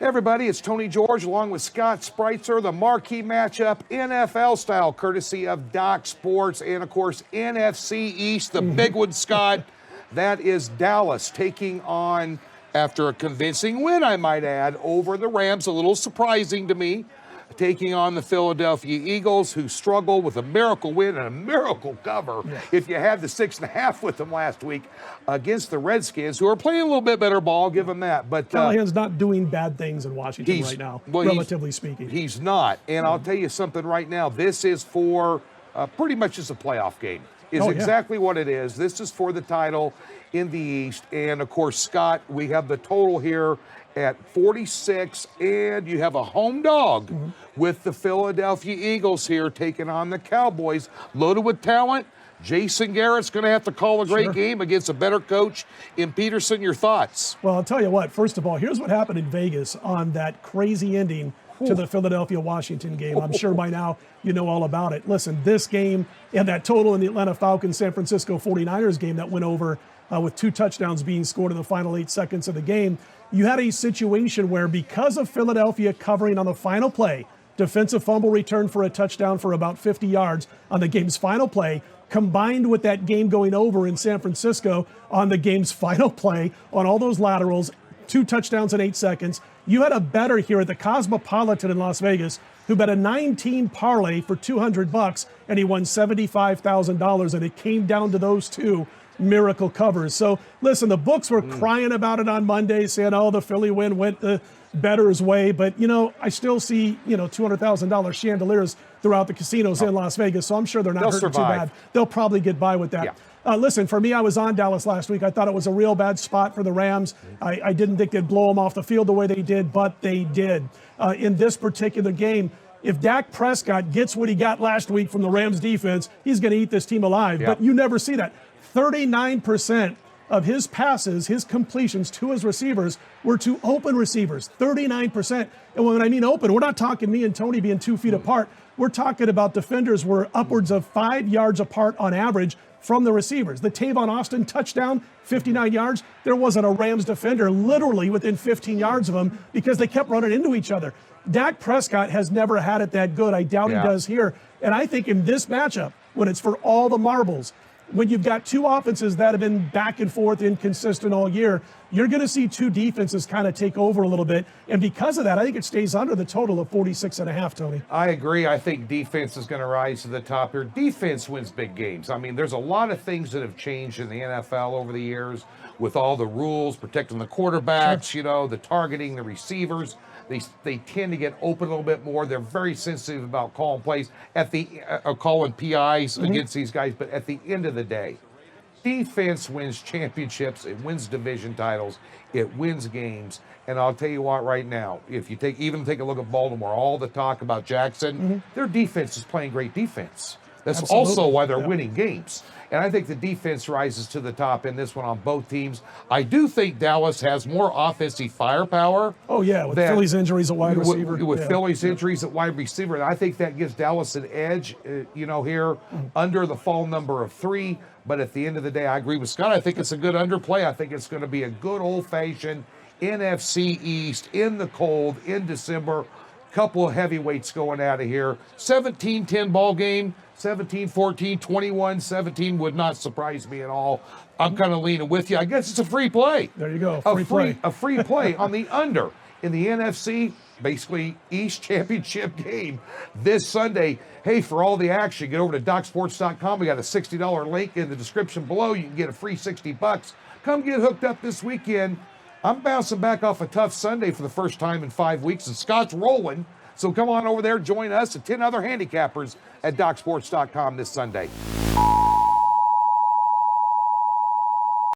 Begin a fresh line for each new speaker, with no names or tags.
Hey everybody, it's Tony George along with Scott Spreitzer, the marquee matchup, NFL style, courtesy of Doc Sports, and of course, NFC East, the big one, Scott. That is Dallas taking on, after a convincing win, I might add, over the Rams, a little surprising to me, taking on the Philadelphia Eagles, who struggled with a miracle win and a miracle cover. Yeah. If you had the 6.5 with them last week against the Redskins, who are playing a little bit better ball, give them that. But
Callahan's not doing bad things in Washington right now, relatively speaking.
He's not. And I'll tell you something right now. This is for pretty much just a playoff game. Exactly what it is. This is for the title in the East. And, of course, Scott, we have the total here at 46, and you have a home dog with the Philadelphia Eagles here taking on the Cowboys, loaded with talent. Jason Garrett's going to have to call a great game against a better coach in Peterson. Your thoughts?
Well, I'll tell you what. First of all, here's what happened in Vegas on that crazy ending to the Philadelphia-Washington game. I'm sure by now you know all about it. Listen, this game and that total in the Atlanta Falcons-San Francisco 49ers game that went over with 2 touchdowns being scored in the final 8 seconds of the game, you had a situation where, because of Philadelphia covering on the final play, defensive fumble return for a touchdown for about 50 yards on the game's final play, combined with that game going over in San Francisco on the game's final play, on all those laterals, 2 touchdowns in 8 seconds. You had a bettor here at the Cosmopolitan in Las Vegas who bet a 9-team parlay for $200, and he won $75,000, and it came down to those 2 miracle covers. So listen, the books were crying about it on Monday, saying, oh, the Philly win went the bettor's way. But, you know, I still see, $200,000 chandeliers throughout the casinos in Las Vegas. So I'm sure they're not hurting too bad. They'll probably get by with that. Yeah. Listen, for me, I was on Dallas last week. I thought it was a real bad spot for the Rams. I didn't think they'd blow them off the field the way they did, but they did. In this particular game, if Dak Prescott gets what he got last week from the Rams defense, he's going to eat this team alive. But you never see that. 39% of his passes, his completions to his receivers were to open receivers, 39%. And when I mean open, we're not talking me and Tony being 2 feet apart. We're talking about defenders were upwards of 5 yards apart on average from the receivers. The Tavon Austin touchdown, 59 yards, there wasn't a Rams defender literally within 15 yards of him because they kept running into each other. Dak Prescott has never had it that good. I doubt he does here. And I think in this matchup, when it's for all the marbles, when you've got 2 offenses that have been back and forth inconsistent all year, you're going to see 2 defenses kind of take over a little bit. And because of that, I think it stays under the total of 46.5, Tony.
I agree. I think defense is going to rise to the top here. Defense wins big games. I mean, there's a lot of things that have changed in the NFL over the years with all the rules, protecting the quarterbacks, the targeting, the receivers. They tend to get open a little bit more. They're very sensitive about calling plays calling PIs against these guys. But at the end of the day, defense wins championships. It wins division titles. It wins games. And I'll tell you what, right now, if you take a look at Baltimore, all the talk about Jackson, their defense is playing great defense. That's also why they're winning games. And I think the defense rises to the top in this one on both teams. I do think Dallas has more offensive firepower.
Oh, yeah, with Philly's injuries at wide receiver.
With Philly's injuries at wide receiver. And I think that gives Dallas an edge, here under the fall number of 3. But at the end of the day, I agree with Scott. I think it's a good underplay. I think it's going to be a good old-fashioned NFC East in the cold in December. Couple of heavyweights going out of here. 17-10 ball game. 17-14, 21-17 would not surprise me at all. I'm kind of leaning with you. I guess it's a free play.
There you go,
A free play on the under in the NFC, basically East Championship game this Sunday. Hey, for all the action, get over to DocSports.com. We got a $60 link in the description below. You can get a free $60. Come get hooked up this weekend. I'm bouncing back off a tough Sunday for the first time in 5 weeks, and Scott's rolling. So come on over there, join us and 10 other handicappers at DocSports.com this Sunday.